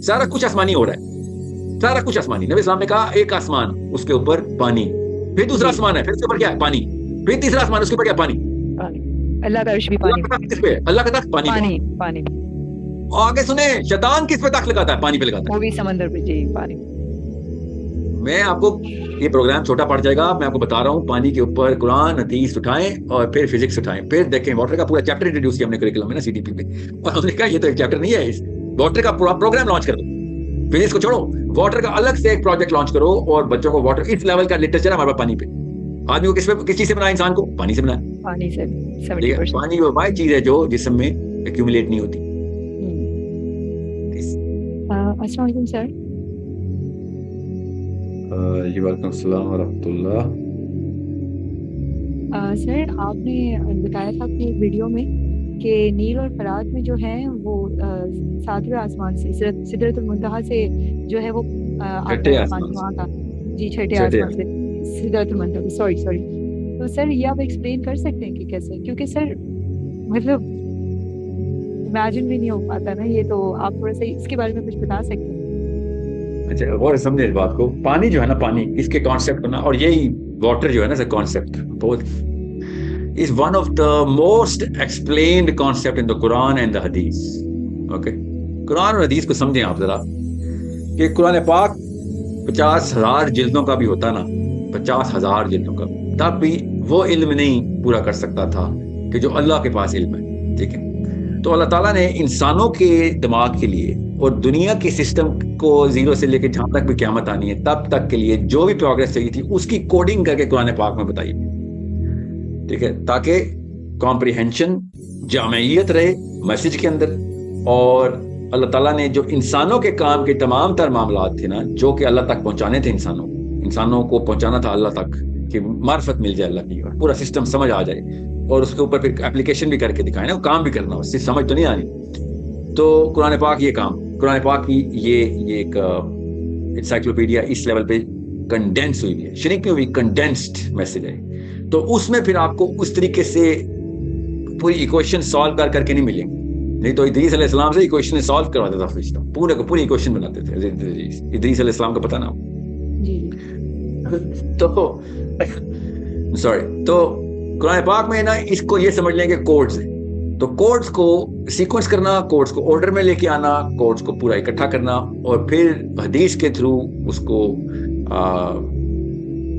सारा कुछ आसमानी हो रहा है, सारा कुछ आसमानी। नबी इस्लाम ने कहा एक आसमान, उसके ऊपर पानी, फिर दूसरा जी। आसमान है, फिर उसके ऊपर क्या है? पानी, फिर तीसरा आसमान, उसके ऊपर क्या? पानी। पानी। अल्लाह का अर्श भी अल्लाह पानी का में। तख्त किस पे है? अल्लाह का तख्त पानी पे। पानी पानी में। आगे सुने, शैतान किस पे तख्त लगाता है? पानी पे लगाता वो भी समंदर पे, जी, पानी। है। मैं आपको, ये प्रोग्राम छोटा पड़ जाएगा, मैं आपको बता रहा हूँ, पानी के ऊपर कुरान हदीस उठाएं और फिर फिजिक्स उठाएं, फिर देखें। वाटर का पूरा चैप्टर इंट्रोड्यूस किया हमने करिकुलम में ना, सीडीपी पे, और हमने कहा ये तो एक चैप्टर नहीं है, इस वाटर का पूरा प्रोग्राम लॉन्च कर दो। फिजिक्स को छोड़ो, वाटर का अलग से एक प्रोजेक्ट लॉन्च करो, और बच्चों को वाटर, इस लेवल का लिटरेचर हमारे पास पानी पे। आदमी को किस चीज से बनाया? इंसान को पानी से बनाया। पानी से ठीक सेवेंटी है, परसेंट पानी वो वाही चीज है जो जिस्म में एक्यूमुलेट नहीं होती। अस्सलाम वालेकुम सर। जी वालेकुम अस्सलाम व रहमतुल्लाह। सर, आपने बताया था अपनी वीडियो में कि नील और फरात में जो है वो सातवें आसमान से, सिदरतुल मुंतहा से जो है वो आता छठे है पानी आसमान से। वहाँ का। जी, छठे छठे आसमान से आसमान। सिदरतुल मुंतहा, सॉरी सॉरी। तो सर, ये आप एक्सप्लेन कर सकते हैं कि कैसे? क्योंकि सर मतलब इमेजिन भी नहीं हो पाता ना ये, तो आप थोड़ा सा इसके बारे में कुछ बता सकते हैं? अच्छा, और समझे इस बात को, पानी जो है ना, पानी इसके कॉन्सेप्ट को ना, और यही वाटर जो है ना, कॉन्सेप्ट बहुत is one of the most explained concept in the Quran and the Hadith. Okay? Quran और हदीस को समझें आप जरा, कि कुरान पाक 50,000 जिल्दों का भी होता ना, 50,000 जिल्दों का, तब भी वो इल्म नहीं पूरा कर सकता था कि जो अल्लाह के पास इल्म है। ठीक है, तो अल्लाह ताला ने इंसानों के दिमाग के लिए और दुनिया के सिस्टम को जीरो से लेकर जहां तक भी क़यामत आनी है तब तक के लिए जो भी प्रोग्रेस चाहिए थी, उसकी कोडिंग करके कुरान पाक में बताई। ठीक है, ताकि कॉम्प्रिहेंशन, जामयियत रहे मैसेज के अंदर। और अल्लाह ताला ने जो इंसानों के काम के तमाम तर मामलात थे ना, जो कि अल्लाह तक पहुंचाने थे, इंसानों को पहुंचाना था अल्लाह तक, कि मार्फत मिल जाए अल्लाह की, और पूरा सिस्टम समझ आ जाए, और उसके ऊपर फिर एप्लीकेशन भी करके दिखाए ना, काम भी करना, उससे समझ तो नहीं आनी। तो कुरान पाक ये काम, कुरान पाक की ये एक इंसाइक्लोपीडिया इस लेवल पे कंडेंस हुई है, श्रिंक में भी कंडेंस्ड मैसेज है। तो उसमें फिर आपको उस तरीके से पूरी इक्वेशन सॉल्व करके नहीं मिलेंगे। नहीं तो इदरीस अलैहिस्सलाम से इक्वेशन सॉल्व करवाता था फरिश्ता, पूरे को पूरी इक्वेशन बनाते थे इदरीस अलैहिस्सलाम का, पता ना? जी। तो सॉरी, तो कुरान पाक में ना इसको ये समझ लेंगे कोड्स है। तो कोड्स को सीक्वेंस करना, कोड्स को ऑर्डर में लेके आना, कोड्स को पूरा इकट्ठा करना, और फिर हदीस के थ्रू उसको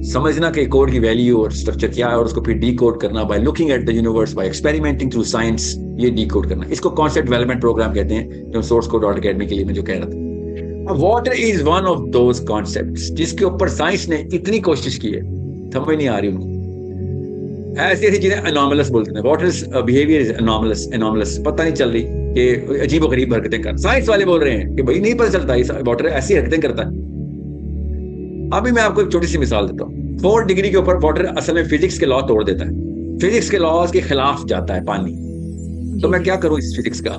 समझना कि कोड की वैल्यू और स्ट्रक्चर क्या है, और उसको फिर डी कोड करना by looking at the universe, by experimenting through science, ये डी कोड करना। इसको कॉन्सेप्ट डेवलपमेंट प्रोग्राम कहते हैं, जो सोर्स कोड डॉट अकेडमी के लिए मैं जो कह रहा था। Water is one of those concepts जिसके ऊपर साइंस ने इतनी कोशिश की है, समझ नहीं आ रही उनको। ऐसी ऐसी चीजें अनॉमलस बोलते हैं, वाटर बिहेवियर इज अनॉमलस, एनॉमलस, पता नहीं चल रही कि अजीब गरीब हरकतें कर। साइंस वाले बोल रहे हैं कि भाई नहीं पता चलता वाटर ऐसी हरकतें करता है। अभी मैं आपको एक छोटी सी मिसाल देता हूँ। 4 डिग्री के ऊपर वाटर असल में फिजिक्स के लॉ तोड़ देता है, फिजिक्स के लॉज के खिलाफ जाता है पानी। तो जी मैं जी। क्या करूं इस फिजिक्स का?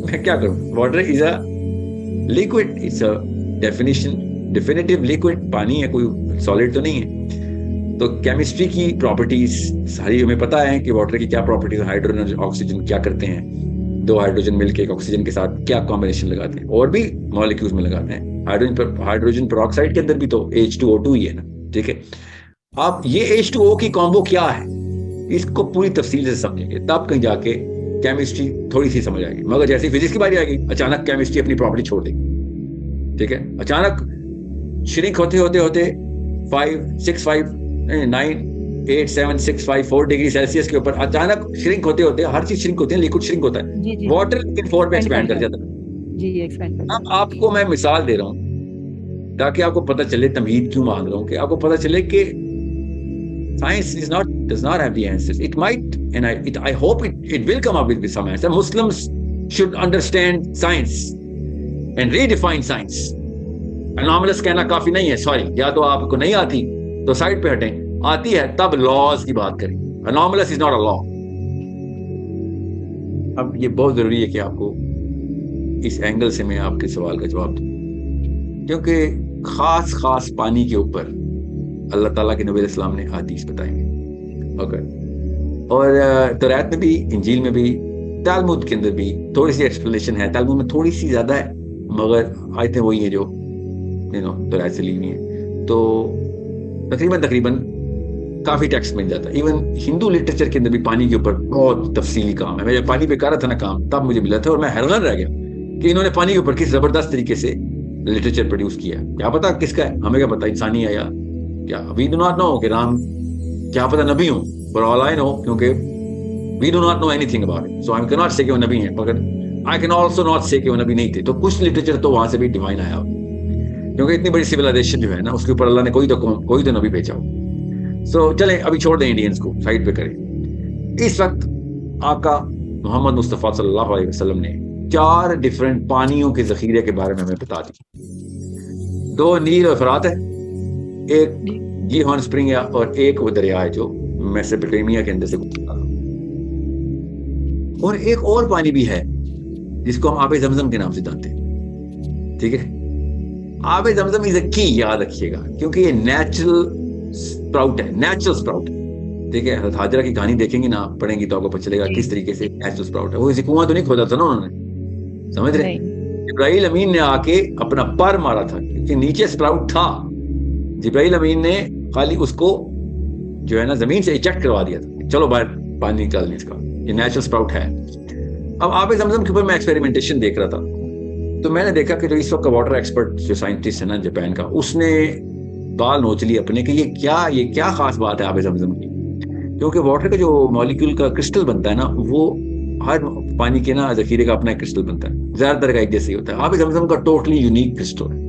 मैं क्या करूं? Water is a liquid, it's a definitive liquid, पानी है, कोई सॉलिड तो नहीं है। तो केमिस्ट्री की प्रॉपर्टीज सारी हमें पता है कि वाटर की क्या प्रॉपर्टीज, हाइड्रोजन ऑक्सीजन क्या करते हैं, 2 हाइड्रोजन मिलकर एक ऑक्सीजन के साथ क्या कॉम्बिनेशन लगाते हैं, और भी मॉलिक्यूल्स में लगाते हैं। हाइड्रोजन पेरोक्साइड के अंदर भी तो H2O2 ही है ना। ठीक है, आप ये H2O की कॉम्बो क्या है, इसको पूरी तफसील से समझेंगे, तब कहीं जाके केमिस्ट्री थोड़ी सी समझ आएगी। मगर जैसे फिजिक्स की बारी आएगी, अचानक केमिस्ट्री अपनी प्रॉपर्टी छोड़ देगी। ठीक है, अचानक श्रिंक होते होते होते 4 डिग्री सेल्सियस के ऊपर अचानक श्रिंक होते होते, हर चीज श्रिंक होती है, लिक्विड श्रिंक होता है, जी जी। वाटर लेकिन 4 पे एक्सपेंड एक्सपैंड कर करता जाता है। है। जी, एक्सपेंड करता अब है। आपको मैं मिसाल दे रहा हूँ ताकि आपको पता चले, तमहीद क्यों मांग रहा हूँ, कि आपको पता चले कि science does not have the answers. It might, and I hope it will come up with some answers. Muslims should understand science and redefine science. Anomalous कहना काफी नहीं है, सॉरी, या तो आपको नहीं आती तो साइड पे हटें, आती है तब लॉज की बात करें। Anomalous is not a law. अब ये बहुत जरूरी है कि आपको इस एंगल से मैं आपके सवाल का जवाब दूं, क्योंकि खास पानी के ऊपर अल्लाह ताला के नबी इस्लाम ने हदीस बताएंगे। ओके, और तौरात में भी, इंजील में भी, तालमुद के अंदर भी थोड़ी सी एक्सप्लेनेशन है, तालमुद में थोड़ी सी ज्यादा है, مگر آیتیں وہی ہیں جو درائے سے لی ہوئی ہیں. تو تقریباً کافی ٹیکسٹ مل جاتا ہے. ایون ہندو لٹریچر کے اندر بھی پانی کے اوپر بہت تفصیلی کام ہے. میں جب پانی پہ کر رہا تھا نا کام تب مجھے ملا تھا اور میں حیران رہ گیا کہ انہوں نے پانی کے اوپر کس زبردست طریقے سے لٹریچر پروڈیوس کیا ہے. کیا پتا کس کا ہے, ہمیں کیا پتا انسانی ہے یا کیا. وی ڈو ناٹ نو کہ رام کیا پتا نبی ہوں, پر آل آئی نو کیونکہ وی do not know any thing about it, so I can not سے کہ وہ نبی ہیں, مگر آئی کین آلسو ناٹ سے کہ وہ نبی نہیں تھے. تو کچھ لٹریچر تو وہاں سے بھی ڈیوائن آیا, کیونکہ اتنی بڑی سویلائزیشن جو ہے نا اس کے اوپر اللہ نے کوئی تو نبی بھیجا ہو. سو چلیں ابھی چھوڑ دیں انڈینس کو سائڈ پہ کریں. اس وقت آقا محمد مصطفیٰ صلی اللہ علیہ وسلم نے 4 ڈفرنٹ پانیوں کے ذخیرے کے بارے میں ہمیں بتا دی. 2 نیل اور فرات ہے, ایک گیہون اسپرنگ ہے, اور ایک وہ دریا ہے جو میسوپوٹیمیا کے اندر سے گزرتا ہے. اور ایک اور پانی بھی ہے جس کو ہم آب زمزم کے نام سے جانتے ہیں. ٹھیک ہے, آب زمزم از اے کی, یاد رکھیے گا, کیونکہ یہ نیچرل اسپراؤٹ ہے, نیچرل اسپراؤٹ ہے. ٹھیک ہے, حضرت حاجرہ کی کہانی دیکھیں گی نا, پڑھیں گی تو آپ کو پتہ چلے گا کس طریقے سے نیچرل اسپراؤٹ ہے. وہ کسی کنواں تو نہیں کھودا تھا نا انہوں نے, سمجھ رہے. جبرائیل امین نے آ کے اپنا پر مارا تھا کیونکہ نیچے اسپراؤٹ تھا. جبرائیل امین نے خالی اس کو جو ہے نا زمین سے ایجیکٹ کروا دیا تھا, چلو باہر پانی نکال لیں اس کا, یہ نیچرل اسپراؤٹ ہے. اب آب زمزم کے اوپر میں ایکسپیریمنٹیشن دیکھ رہا تھا تو میں نے دیکھا کہ جو اس وقت کا واٹر ایکسپرٹ جو سائنٹسٹ ہے نا جاپان کا, اس نے بال نوچ لی اپنے کہ یہ کیا خاص بات ہے آب زمزم کی. کیونکہ واٹر کا جو مالیکیول کا کرسٹل بنتا ہے نا, وہ ہر پانی کے نا ذخیرے کا اپنا کرسٹل بنتا ہے, زیادہ تر کا ایک جیسے ہی ہوتا ہے. آب زمزم کا ٹوٹلی یونیک کرسٹل ہے.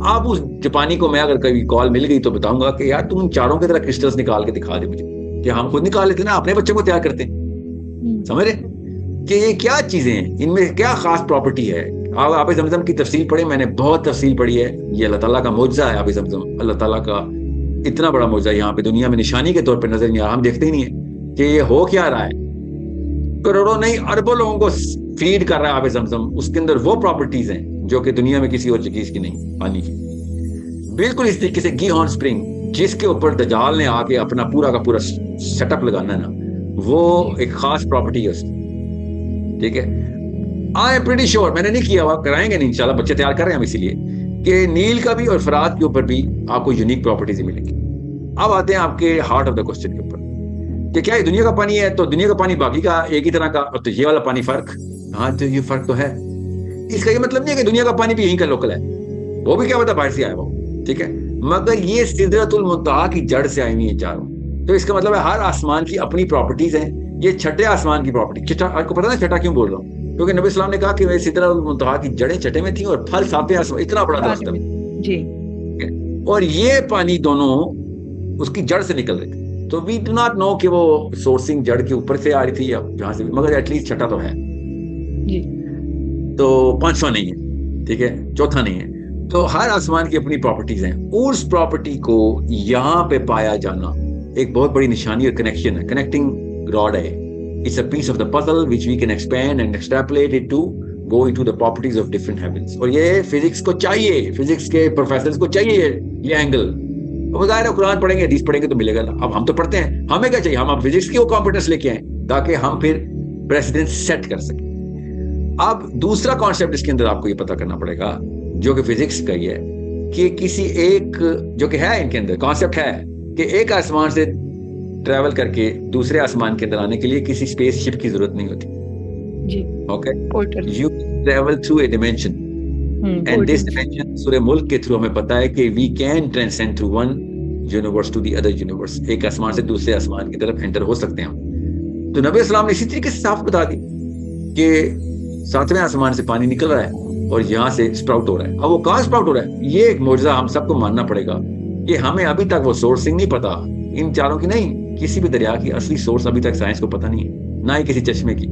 آپ اس جاپانی کو میں اگر کبھی کال مل گئی تو بتاؤں گا کہ یار تم ان چاروں کی طرح کرسٹلز نکال کے دکھا دے مجھے, کہ ہم خود نکال لیتے نا, اپنے بچوں کو تیار کرتے ہیں. سمجھ رہے کہ یہ کیا چیزیں ہیں, ان میں کیا خاص پراپرٹی ہے. آب زمزم کی تفصیل پڑھیں, میں نے بہت تفصیل پڑھی ہے. یہ اللہ تعالیٰ کا معجزہ ہے آب زمزم, اللہ تعالیٰ کا اتنا بڑا معجزہ یہاں پہ دنیا میں نشانی کے طور پہ نظر نہیں آ رہا. ہم دیکھتے ہی نہیں ہے کہ یہ ہو کیا رہا ہے. کروڑوں نہیں اربوں لوگوں کو فیڈ کر رہا ہے آب زمزم. اس کے اندر وہ پراپرٹیز ہیں جو کہ دنیا میں کسی اور چیز کی نہیں, پانی کی. بالکل اس طریقے سے گیہون اسپرنگ جس کے اوپر دجال نے آ کے اپنا پورا کا پورا سیٹ اپ لگانا ہے نا, وہ ایک خاص پراپرٹی ہے اس کی. ٹھیک ہے, آئی ایم پریٹی شیور, میں نے نہیں کیا ہوا, کرائیں گے نہیں انشاءاللہ, بچے تیار کر رہے ہیں ہم اسی لیے, کہ نیل کا بھی اور فرات کے اوپر بھی آپ کو یونیک پراپرٹیز ملیں گی. اب آتے ہیں آپ کے ہارٹ آف دا کوسچن کے اوپر کہ کیا یہ دنیا کا پانی ہے, تو دنیا کا پانی باقی کا ایک ہی طرح کا, اور تو یہ والا پانی فرق. ہاں تو یہ فرق تو ہے. اس کا یہ مطلب نہیں ہے کہ دنیا کا پانی بھی یہیں کا لوکل ہے, وہ بھی کیا پتا باہر سے آیا وہ. ٹھیک ہے, مگر یہ سدرۃ المنتہا کی جڑ سے آئی ہوئی ہیں چاروں. تو اس کا مطلب ہے ہر آسمان کی اپنی پراپرٹیز ہیں. یہ چھٹے آسمان کی پراپرٹی, آپ کو پتا نا چھٹا کیوں بول رہا ہوں, کیونکہ نبی اسلام نے کہا کہ سدرۃ المنتہا کی جڑیں چھٹے میں تھیں اور پھل ساتویں آسمان, اتنا بڑا درخت ہے جی, اور یہ پانی دونوں اس کی جڑ سے نکل رہے تھے. تو وی ڈو ناٹ نو کہ وہ سورسنگ جڑ کے اوپر سے آ رہی تھی یا جہاں سے بھی, مگر ایٹ لیسٹ چھٹا تو ہے جی. تو پانچواں نہیں ہے, ٹھیک ہے, چوتھا نہیں ہے. تو ہر آسمان کی اپنی پراپرٹیز ہیں. اس پراپرٹی کو یہاں پہ پایا جانا ایک بہت بڑی نشانی اور کنیکشن ہے, کنیکٹنگ راڈ ہے. It's a piece of the puzzle which we can expand and extrapolate it to go into the properties of different heavens. اور یہ فزکس کو چاہیے, فزکس کے پروفیسرز کو چاہیے یہ اینگل. اب ظاہر ہے قرآن پڑھیں گے, حدیث پڑھیں گے تو ملے گا. اب ہم تو پڑھتے ہیں, ہمیں کیا چاہیے, ہم اب فزکس کی وہ کمپیٹنس لے کے آئیں تاکہ ہم پھر پریسیڈنٹ سیٹ کر سکیں. اب دوسرا کانسیپٹ اس کے اندر آپ کو یہ پتا کرنا پڑے گا جو کہ فزکس کا ہی ہے, کہ کسی ایک جو کہ ہے ان کے اندر کانسیپٹ ہے کہ ایک آسمان سے ٹریول کر کے دوسرے آسمان کے اندر آنے کے لیے کسی اسپیس شپ کی ضرورت نہیں ہوتی. جی, okay, you travel through a dimension, and this dimension Surah Mulk کے تھرو ہمیں پتا ہے کہ we can transcend through one universe to the other universe. ایک آسمان سے دوسرے آسمان کی طرف انٹر ہو سکتے ہیں ہم. تو نبی اسلام نے اسی طریقے سے صاف بتا دی کہ 7ویں آسمان سے پانی نکل رہا ہے اور یہاں سے اسپراؤٹ ہو رہا ہے. اب وہ کہاں اسپراؤٹ ہو رہا ہے, یہ ایک معجزہ ہم سب کو ماننا پڑے گا. یہ ہمیں ابھی تک وہ سورسنگ نہیں پتا, ان چاروں کی نہیں, کسی بھی دریا کی اصلی سورس ابھی تک سائنس کو پتہ نہیں ہے, نہ ہی کسی چشمے کی.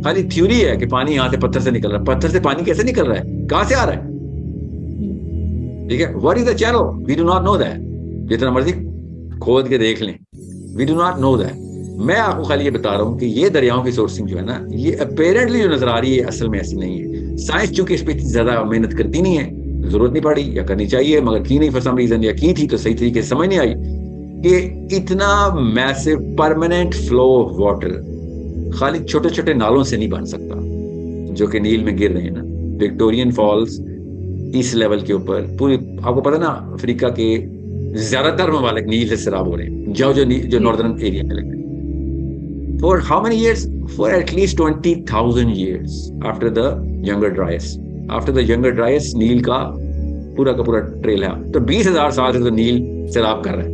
خالی تھیوری ہے کہ پانی یہاں سے پتھر سے نکل رہا ہے. پتھر سے پانی کیسے نکل رہا ہے, کہاں سے آ رہا ہے؟ ٹھیک ہے, what is the channel, we do not know that. جتنا مرضی کھود کے دیکھ لیں, we do not know that. میں آپ کو خالی یہ بتا رہا ہوں کہ یہ دریاؤں کی سورسنگ جو ہے نا, یہ اپیرنٹلی جو نظر آ رہی ہے اصل میں ایسی نہیں ہے. سائنس چونکہ اس پہ زیادہ محنت کرتی نہیں ہے, ضرورت نہیں پڑی, یا کرنی چاہیے مگر کی نہیں فار سم ریزن, یا کی تھی تو صحیح طریقے سے سمجھ نہیں آئی کہ اتنا میسو پرماننٹ فلو آف واٹر خالی چھوٹے چھوٹے نالوں سے نہیں بن سکتا جو کہ نیل میں گر رہے ہیں نا. وکٹورین فالز इस लेवल के ऊपर पूरी, आपको पता ना अफ्रीका के ज्यादातर ममालिक नील से सैराब हो रहे हैं, जो नॉर्दर्न एरिया में लगे। For how many years? For at least 20,000 years after the Younger Dryas. After the Younger Dryas, नील का पूरा ट्रेल है। तो 20,000 साल से तो नील सैराब कर रहा है,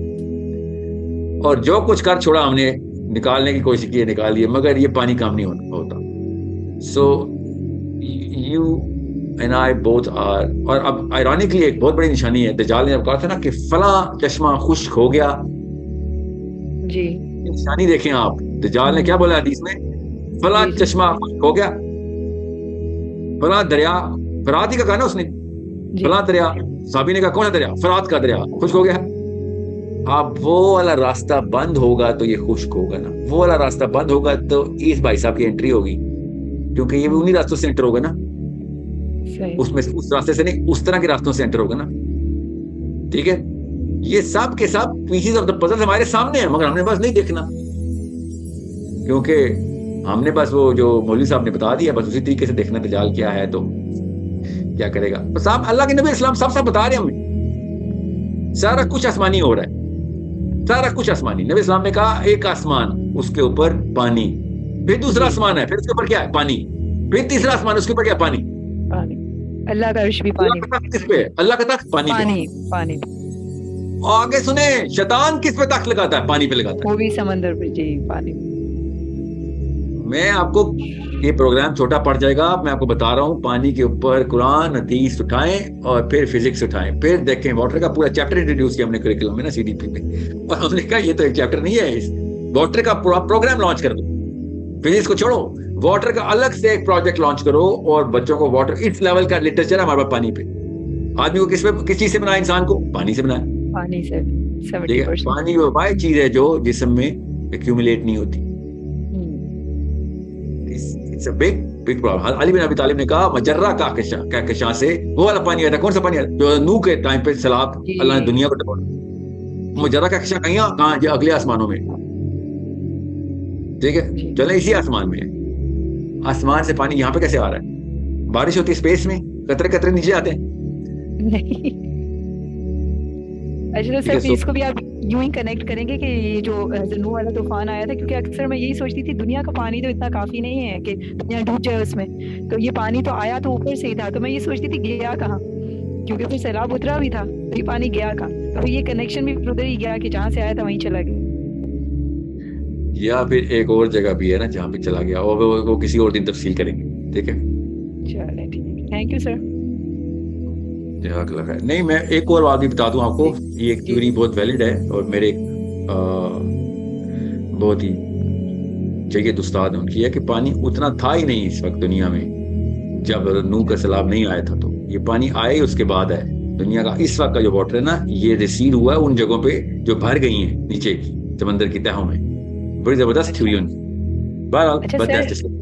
और जो कुछ कर छोड़ा हमने, निकालने की कोशिश की है, निकाल दिया, मगर ये पानी काम नहीं होता। So you and I both are, और अब आयरॉनिकली एक बहुत बड़ी निशानी है, दज्जाल ने जब कहा था ना कि फला चश्मा खुश्क हो गया जी, निशानी देखें आप, दज्जाल ने क्या बोला हदीस में, फला चश्मा खुश्क हो गया, फला दरिया, फरात ही का कहा ना उसने, फला दरिया, साहबी ने कहा कौन सा दरिया, फरात का दरिया खुश्क हो गया। अब वो वाला रास्ता बंद होगा तो ये खुश्क होगा ना, वो वाला रास्ता बंद होगा तो इस भाई साहब की एंट्री होगी, क्योंकि ये भी उन्हीं रास्तों से एंटर होगा ना, उसमें उस रास्ते से नहीं, उस तरह के रास्तों से एंटर होगा ना। ठीक है, ये सब के सब पीसेस ऑफ द पजल हमारे सामने है, मगर हमने बस नहीं देखना, क्योंकि हमने बस वो जो मौलवी साहब ने बता दिया, बस उसी तरीके से देखना दज्जाल क्या है तो क्या करेगा। बस आप अल्लाह के नबी इस्लाम सब बता रहे हैं हमें, सारा कुछ आसमानी हो रहा है, सारा कुछ आसमानी। नबी इस्लाम ने कहा एक आसमान, उसके ऊपर पानी, फिर दूसरा आसमान है, फिर उसके ऊपर क्या है, पानी, फिर तीसरा आसमान, उसके ऊपर क्या, पानी, अल्लाह का अर्श भी पानी, किस पे, अल्लाह का तख्त पानी, पानी। आगे सुने, शैतान किस पे तख्त लगाता है, पानी पे लगाता है, वो भी समंदर पे जी, पानी। मैं आपको, ये प्रोग्राम छोटा पड़ जाएगा, मैं आपको बता रहा हूँ, पानी के ऊपर कुरान हदीस उठाएं और फिर फिजिक्स उठाएं, फिर देखें। वाटर का पूरा चैप्टर इंट्रोड्यूस किया हमने करिकुलम में ना, सीडीपी में, और हमने कहा ये तो एक चैप्टर नहीं है, इस वाटर का पूरा प्रोग्राम लॉन्च कर दो, फिजिक्स को छोड़ो, वाटर का अलग से एक प्रोजेक्ट लॉन्च करो, और बच्चों को वाटर, इस लेवल का लिटरेचर हमारे पास पानी पे। आदमी को किस चीज से बनाया, इंसान को पानी से बनाया, पानी से 70%। पानी वो भाई चीज है जो जिस्म में एक्यूमुलेट नहीं होती। It's a big problem. Ali बिन अबी तालिब ने कहा मजर्रा कहकशां से वो वाला पानी आता, कौन सा पानी आता, जो नूह के टाइम पे सैलाब अल्लाह ने दुनिया को डुबोया, मजर्रा कहकशां कहाँ, जो अगले आसमानों में। ठीक है, चले इसी आसमान में, आसमान से पानी यहाँ पे कैसे आ रहा है, बारिश होती है स्पेस में, कतरे कतरे नीचे आते हैं। नहीं, अच्छा सर इसको भी आप यूं ही कनेक्ट करेंगे कि ये जो नूह वाला तूफान आया था, क्योंकि अक्सर मैं यही सोचती थी दुनिया का पानी तो इतना काफी नहीं है कि दुनिया डूब जाए उसमें, तो ये पानी तो आया तो ऊपर से ही था, तो मैं ये सोचती थी गया कहाँ, क्योंकि फिर सैलाब उतरा भी था, तो ये पानी गया कहाँ, तो फिर ये कनेक्शन भी उधर ही गया कि जहाँ से आया था वहीं चला गया, या फिर एक और जगह भी है ना जहाँ पे चला गया, और वो किसी और दिन तफसील करेंगे। ठीक है, चलिए ठीक है, थैंक यू सर। नहीं, मैं एक और बात भी बता दूं आपको, ये एक थ्योरी बहुत वैलिड है, और मेरे बहुत ही जगह उस्ताद उनकी है कि पानी उतना था ही नहीं इस वक्त दुनिया में, जब नूह का सैलाब नहीं आया था, तो ये पानी आए उसके बाद है दुनिया का। इस वक्त का जो वाटर है ना, ये रिसीड हुआ है उन जगहों पे जो भर गई हैं नीचे समंदर की तहों में। बड़ी जबरदस्त थ्योरी उनकी। बहरहाल